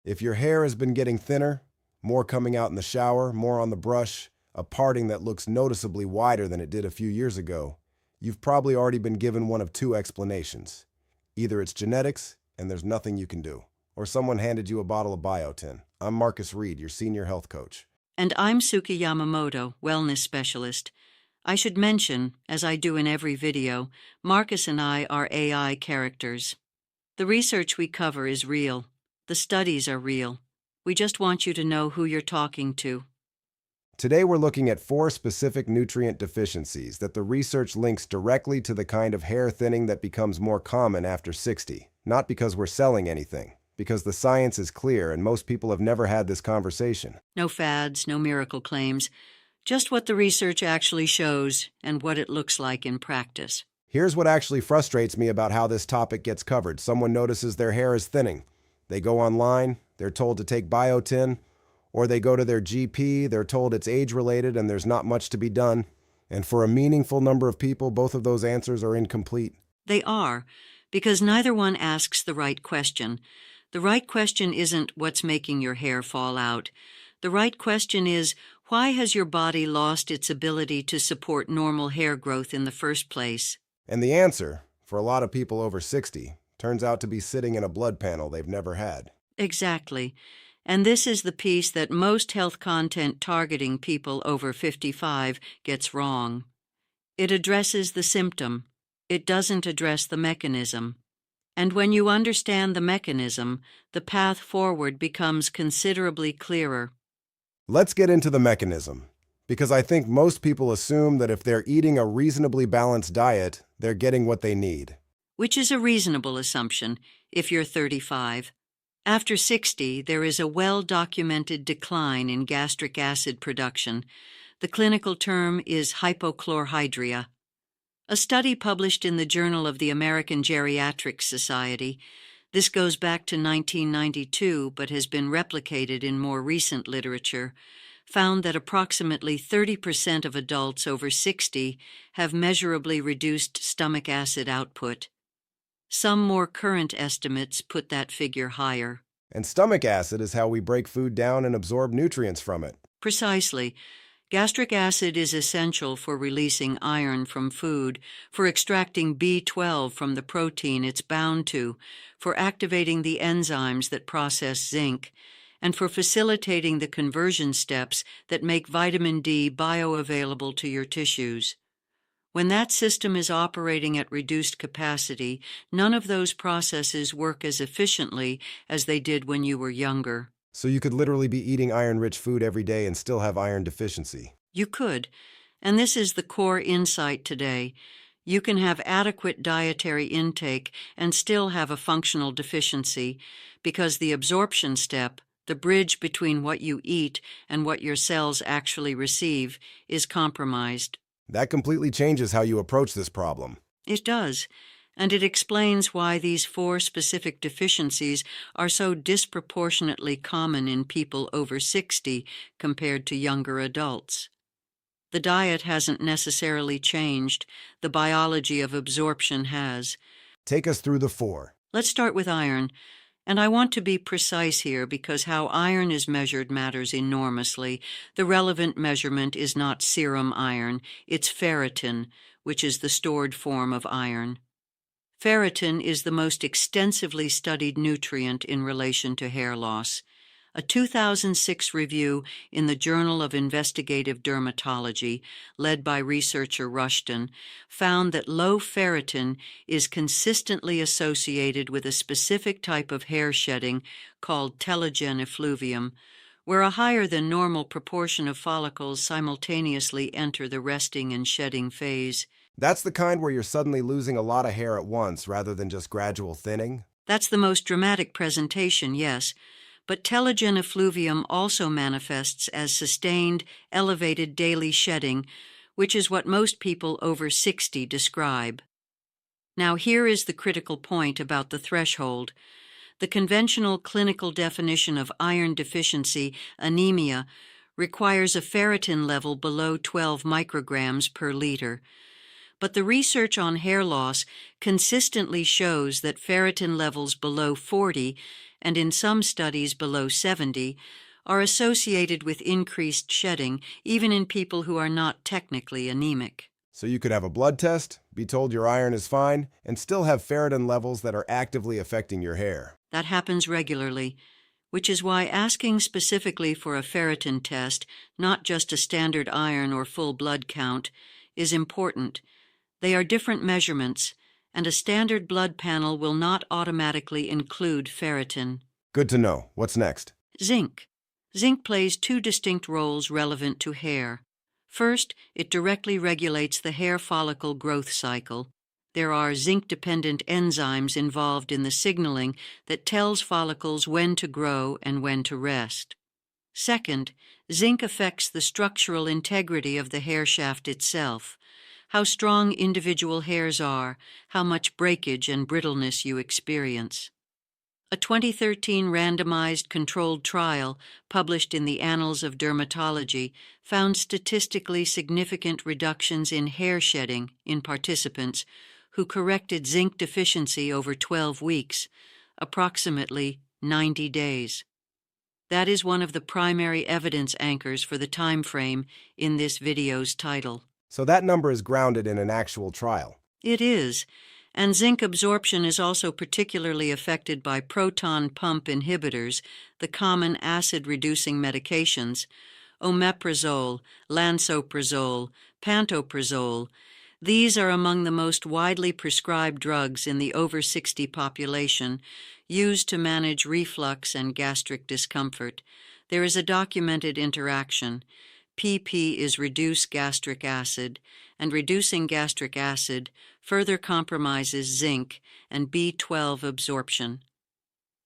If your hair has been getting thinner, more coming out in the shower, more on the brush, a parting that looks noticeably wider than it did a few years ago, you've probably already been given one of two explanations. Either it's genetics, and there's nothing you can do, or someone handed you a bottle of biotin. I'm Marcus Reid, your senior health coach. And I'm Suki Yamamoto, wellness specialist. I should mention, as I do in every video, Marcus and I are AI characters. The research we cover is real. The studies are real. We just want you to know who you're talking to. Today we're looking at 4 specific nutrient deficiencies that the research links directly to the kind of hair thinning that becomes more common after 60. Not because we're selling anything, because the science is clear and most people have never had this conversation. No fads, no miracle claims. Just what the research actually shows and what it looks like in practice. Here's what actually frustrates me about how this topic gets covered. Someone notices their hair is thinning. They go online, they're told to take biotin, or they go to their GP, they're told it's age-related and there's not much to be done. And for a meaningful number of people, both of those answers are incomplete. They are, because neither one asks the right question. The right question isn't what's making your hair fall out. The right question is, why has your body lost its ability to support normal hair growth in the first place? And the answer, for a lot of people over 60, turns out to be sitting in a blood panel they've never had. Exactly. And this is the piece that most health content targeting people over 55 gets wrong. It addresses the symptom. It doesn't address the mechanism. And when you understand the mechanism, the path forward becomes considerably clearer. Let's get into the mechanism, because I think most people assume that if they're eating a reasonably balanced diet, they're getting what they need. Which is a reasonable assumption if you're 35. After 60, there is a well-documented decline in gastric acid production. The clinical term is hypochlorhydria. A study published in the Journal of the American Geriatric Society, this goes back to 1992 but has been replicated in more recent literature, found that approximately 30% of adults over 60 have measurably reduced stomach acid output. Some more current estimates put that figure higher. And stomach acid is how we break food down and absorb nutrients from it. Precisely. Gastric acid is essential for releasing iron from food, for extracting B12 from the protein it's bound to, for activating the enzymes that process zinc, and for facilitating the conversion steps that make vitamin D bioavailable to your tissues. When that system is operating at reduced capacity, none of those processes work as efficiently as they did when you were younger. So you could literally be eating iron-rich food every day and still have iron deficiency. You could, and this is the core insight today. You can have adequate dietary intake and still have a functional deficiency because the absorption step, the bridge between what you eat and what your cells actually receive, is compromised. That completely changes how you approach this problem. It does, and it explains why these 4 specific deficiencies are so disproportionately common in people over 60 compared to younger adults. The diet hasn't necessarily changed. The biology of absorption has. Take us through the 4. Let's start with iron. And I want to be precise here because how iron is measured matters enormously. The relevant measurement is not serum iron, it's ferritin, which is the stored form of iron. Ferritin is the most extensively studied nutrient in relation to hair loss. A 2006 review in the Journal of Investigative Dermatology, led by researcher Rushton, found that low ferritin is consistently associated with a specific type of hair shedding called telogen effluvium, where a higher than normal proportion of follicles simultaneously enter the resting and shedding phase. That's the kind where you're suddenly losing a lot of hair at once rather than just gradual thinning? That's the most dramatic presentation, yes. But telogen effluvium also manifests as sustained, elevated daily shedding, which is what most people over 60 describe. Now here is the critical point about the threshold. The conventional clinical definition of iron deficiency, anemia, requires a ferritin level below 12 micrograms per liter. But the research on hair loss consistently shows that ferritin levels below 40, and in some studies below 70, are associated with increased shedding, even in people who are not technically anemic. So you could have a blood test, be told your iron is fine, and still have ferritin levels that are actively affecting your hair. That happens regularly, which is why asking specifically for a ferritin test, not just a standard iron or full blood count, is important. They are different measurements, and a standard blood panel will not automatically include ferritin. Good to know. What's next? Zinc. Zinc plays two distinct roles relevant to hair. First, it directly regulates the hair follicle growth cycle. There are zinc-dependent enzymes involved in the signaling that tells follicles when to grow and when to rest. Second, zinc affects the structural integrity of the hair shaft itself, how strong individual hairs are, how much breakage and brittleness you experience. A 2013 randomized controlled trial published in the Annals of Dermatology found statistically significant reductions in hair shedding in participants who corrected zinc deficiency over 12 weeks, approximately 90 days. That is one of the primary evidence anchors for the time frame in this video's title. So that number is grounded in an actual trial. It is, and zinc absorption is also particularly affected by proton pump inhibitors, the common acid-reducing medications, omeprazole, lansoprazole, pantoprazole. These are among the most widely prescribed drugs in the over 60 population, used to manage reflux and gastric discomfort. There is a documented interaction. PP is reduced gastric acid, and reducing gastric acid further compromises zinc and B12 absorption.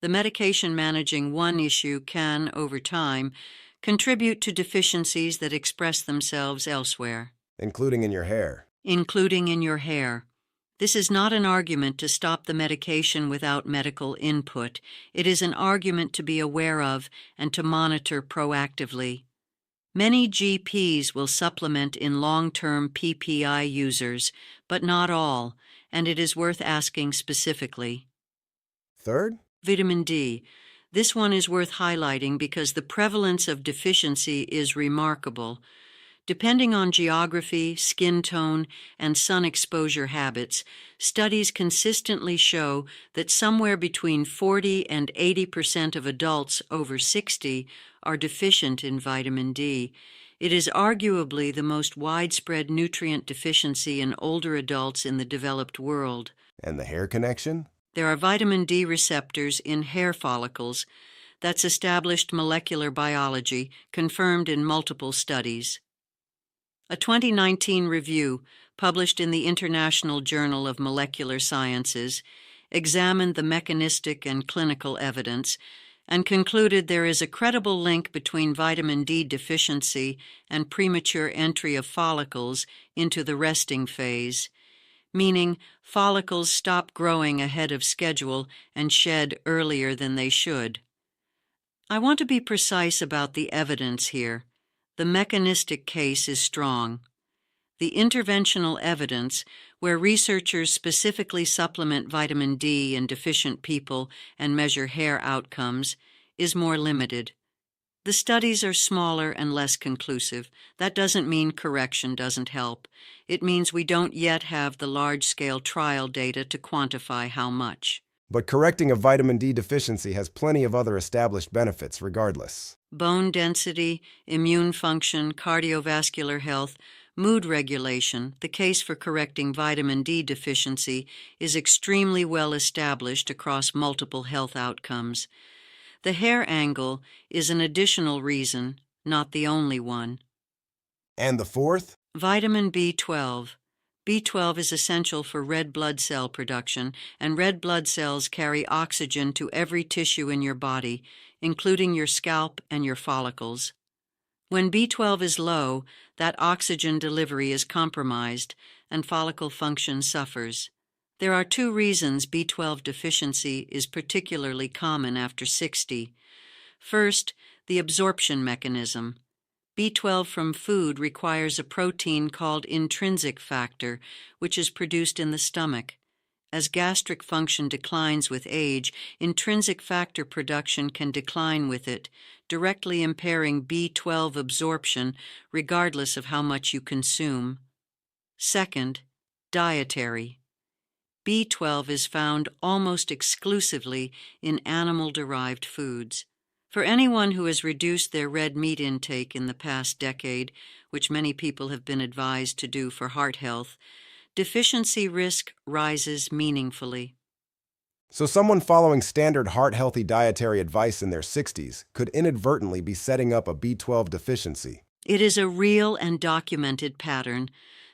The medication managing one issue can, over time, contribute to deficiencies that express themselves elsewhere. Including in your hair. Including in your hair. This is not an argument to stop the medication without medical input. It is an argument to be aware of and to monitor proactively. Many GPs will supplement in long-term PPI users, but not all, and it is worth asking specifically. Third? Vitamin D. This one is worth highlighting because the prevalence of deficiency is remarkable. Depending on geography, skin tone, and sun exposure habits, studies consistently show that somewhere between 40 and 80% of adults over 60 are deficient in vitamin D. It is arguably the most widespread nutrient deficiency in older adults in the developed world. And the hair connection? There are vitamin D receptors in hair follicles. That's established molecular biology, confirmed in multiple studies. A 2019 review, published in the International Journal of Molecular Sciences, examined the mechanistic and clinical evidence and concluded there is a credible link between vitamin D deficiency and premature entry of follicles into the resting phase, meaning follicles stop growing ahead of schedule and shed earlier than they should. I want to be precise about the evidence here. The mechanistic case is strong. The interventional evidence, where researchers specifically supplement vitamin D in deficient people and measure hair outcomes, is more limited. The studies are smaller and less conclusive. That doesn't mean correction doesn't help. It means we don't yet have the large-scale trial data to quantify how much. But correcting a vitamin D deficiency has plenty of other established benefits regardless. Bone density, immune function, cardiovascular health, mood regulation. The case for correcting vitamin D deficiency is extremely well established across multiple health outcomes. The hair angle is an additional reason, not the only one. And the fourth? Vitamin B12. B12 is essential for red blood cell production, and red blood cells carry oxygen to every tissue in your body, including your scalp and your follicles. When B12 is low, that oxygen delivery is compromised, and follicle function suffers. There are two reasons B12 deficiency is particularly common after 60. First, the absorption mechanism. B12 from food requires a protein called intrinsic factor, which is produced in the stomach. As gastric function declines with age, intrinsic factor production can decline with it, directly impairing B12 absorption regardless of how much you consume. Second, dietary. B12 is found almost exclusively in animal-derived foods. For anyone who has reduced their red meat intake in the past decade, which many people have been advised to do for heart health, deficiency risk rises meaningfully. So someone following standard heart-healthy dietary advice in their 60s could inadvertently be setting up a B12 deficiency. It is a real and documented pattern.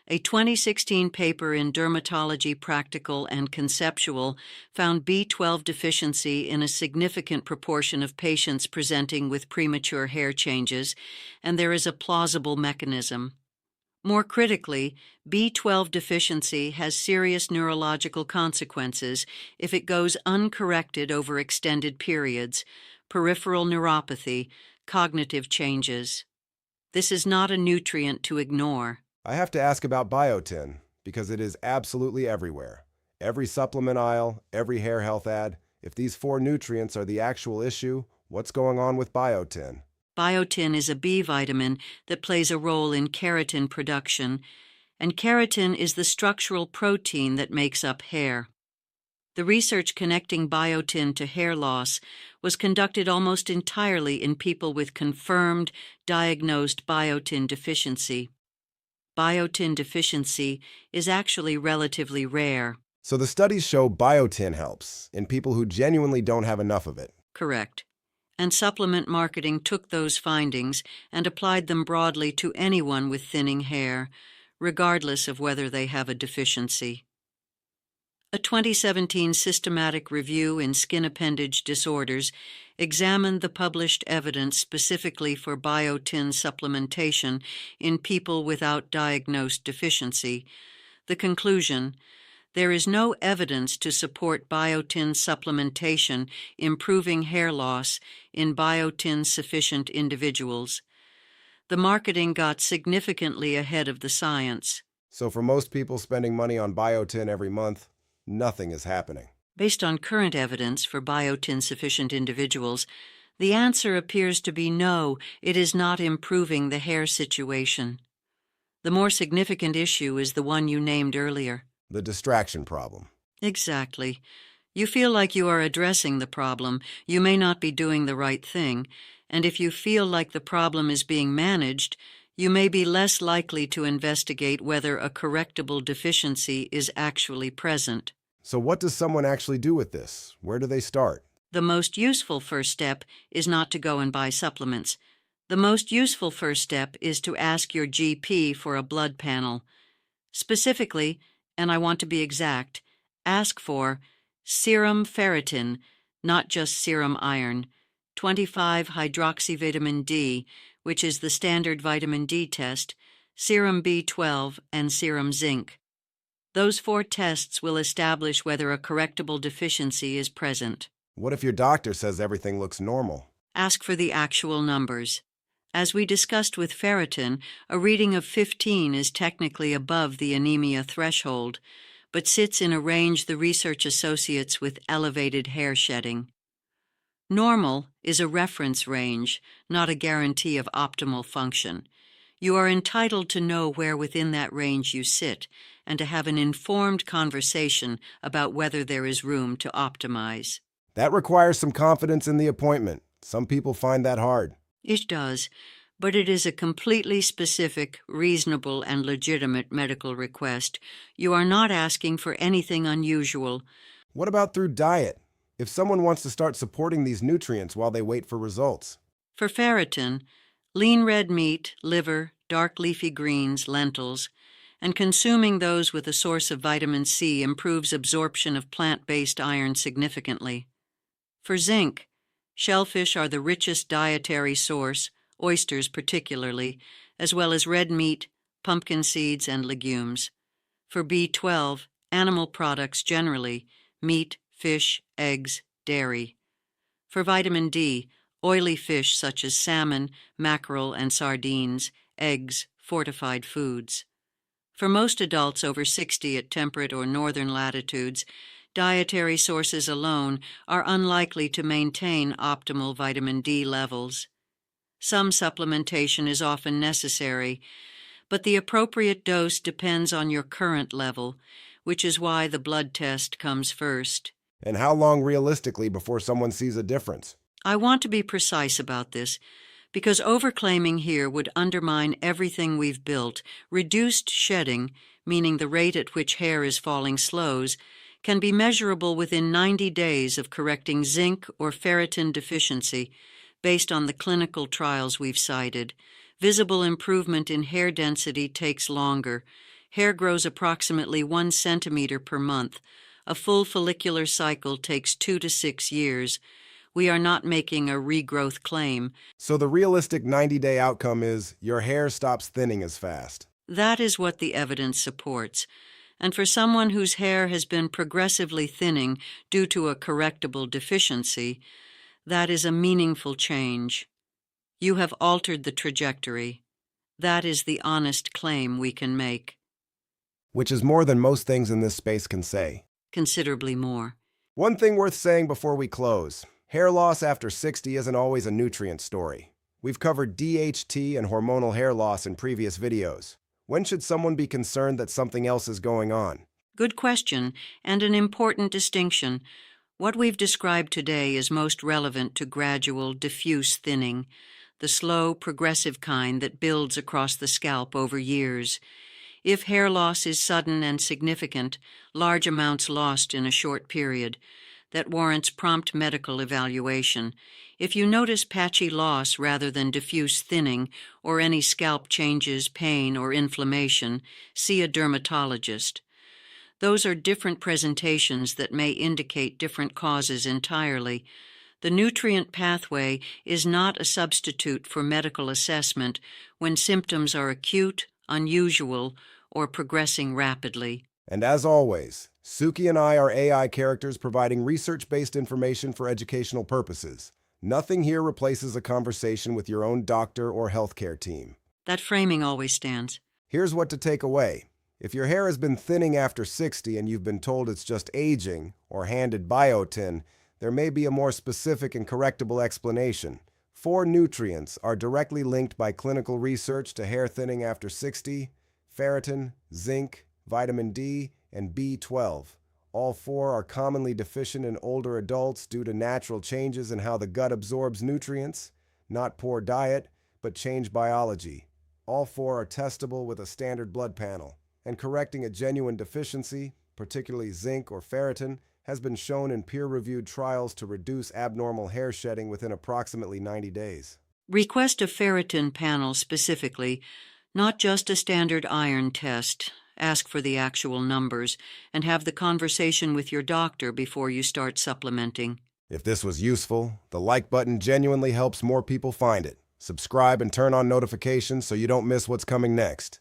A 2016 paper in Dermatology Practical and Conceptual found B12 deficiency in a significant proportion of patients presenting with premature hair changes, and there is a plausible mechanism. More critically, B12 deficiency has serious neurological consequences if it goes uncorrected over extended periods: peripheral neuropathy, cognitive changes. This is not a nutrient to ignore. I have to ask about biotin, because it is absolutely everywhere. Every supplement aisle, every hair health ad. If these 4 nutrients are the actual issue, what's going on with biotin? Biotin is a B vitamin that plays a role in keratin production, and keratin is the structural protein that makes up hair. The research connecting biotin to hair loss was conducted almost entirely in people with confirmed, diagnosed biotin deficiency. Biotin deficiency is actually relatively rare. So the studies show biotin helps in people who genuinely don't have enough of it. Correct. And supplement marketing took those findings and applied them broadly to anyone with thinning hair, regardless of whether they have a deficiency. A 2017 systematic review in Skin Appendage Disorders examined the published evidence specifically for biotin supplementation in people without diagnosed deficiency. The conclusion: there is no evidence to support biotin supplementation improving hair loss in biotin-sufficient individuals. The marketing got significantly ahead of the science. So for most people spending money on biotin every month, nothing is happening. Based on current evidence for biotin-sufficient individuals, the answer appears to be no, it is not improving the hair situation. The more significant issue is the one you named earlier. The distraction problem. Exactly. You feel like you are addressing the problem, you may not be doing the right thing, and if you feel like the problem is being managed, you may be less likely to investigate whether a correctable deficiency is actually present. So what does someone actually do with this? Where do they start? The most useful first step is not to go and buy supplements. The most useful first step is to ask your GP for a blood panel. Specifically, and I want to be exact, ask for serum ferritin, not just serum iron, 25-hydroxyvitamin D, which is the standard vitamin D test, serum B12, and serum zinc. Those 4 tests will establish whether a correctable deficiency is present. What if your doctor says everything looks normal? Ask for the actual numbers. As we discussed with ferritin, a reading of 15 is technically above the anemia threshold, but sits in a range the research associates with elevated hair shedding. Normal is a reference range, not a guarantee of optimal function. You are entitled to know where within that range you sit and to have an informed conversation about whether there is room to optimize. That requires some confidence in the appointment. Some people find that hard. It does, but it is a completely specific, reasonable, and legitimate medical request. You are not asking for anything unusual. What about through diet? If someone wants to start supporting these nutrients while they wait for results? For ferritin, lean red meat, liver, dark leafy greens, lentils, and consuming those with a source of vitamin C improves absorption of plant-based iron significantly. For zinc, shellfish are the richest dietary source, oysters particularly, as well as red meat, pumpkin seeds, and legumes. For B12, animal products generally, meat, fish, eggs, dairy. For vitamin D, oily fish such as salmon, mackerel, and sardines, eggs, fortified foods. For most adults over 60 at temperate or northern latitudes, dietary sources alone are unlikely to maintain optimal vitamin D levels. Some supplementation is often necessary, but the appropriate dose depends on your current level, which is why the blood test comes first. And how long realistically before someone sees a difference? I want to be precise about this, because overclaiming here would undermine everything we've built. Reduced shedding, meaning the rate at which hair is falling slows, can be measurable within 90 days of correcting zinc or ferritin deficiency, based on the clinical trials we've cited. Visible improvement in hair density takes longer. Hair grows approximately 1 centimeter per month. A full follicular cycle takes 2 to 6 years. We are not making a regrowth claim. So the realistic 90-day outcome is your hair stops thinning as fast. That is what the evidence supports. And for someone whose hair has been progressively thinning due to a correctable deficiency, that is a meaningful change. You have altered the trajectory. That is the honest claim we can make. Which is more than most things in this space can say. Considerably more. One thing worth saying before we close. Hair loss after 60 isn't always a nutrient story. We've covered DHT and hormonal hair loss in previous videos. When should someone be concerned that something else is going on? Good question, and an important distinction. What we've described today is most relevant to gradual, diffuse thinning, the slow, progressive kind that builds across the scalp over years. If hair loss is sudden and significant, large amounts lost in a short period, that warrants prompt medical evaluation. If you notice patchy loss rather than diffuse thinning, or any scalp changes, pain, or inflammation, see a dermatologist. Those are different presentations that may indicate different causes entirely. The nutrient pathway is not a substitute for medical assessment when symptoms are acute, unusual, or progressing rapidly. And as always, Suki and I are AI characters providing research-based information for educational purposes. Nothing here replaces a conversation with your own doctor or healthcare team. That framing always stands. Here's what to take away. If your hair has been thinning after 60 and you've been told it's just aging or handed biotin, there may be a more specific and correctable explanation. 4 nutrients are directly linked by clinical research to hair thinning after 60: ferritin, zinc, vitamin D, and B12. All 4 are commonly deficient in older adults due to natural changes in how the gut absorbs nutrients, not poor diet, but changed biology. All 4 are testable with a standard blood panel, and correcting a genuine deficiency, particularly zinc or ferritin, has been shown in peer-reviewed trials to reduce abnormal hair shedding within approximately 90 days. Request a ferritin panel specifically, not just a standard iron test. Ask for the actual numbers, and have the conversation with your doctor before you start supplementing. If this was useful, the like button genuinely helps more people find it. Subscribe and turn on notifications so you don't miss what's coming next.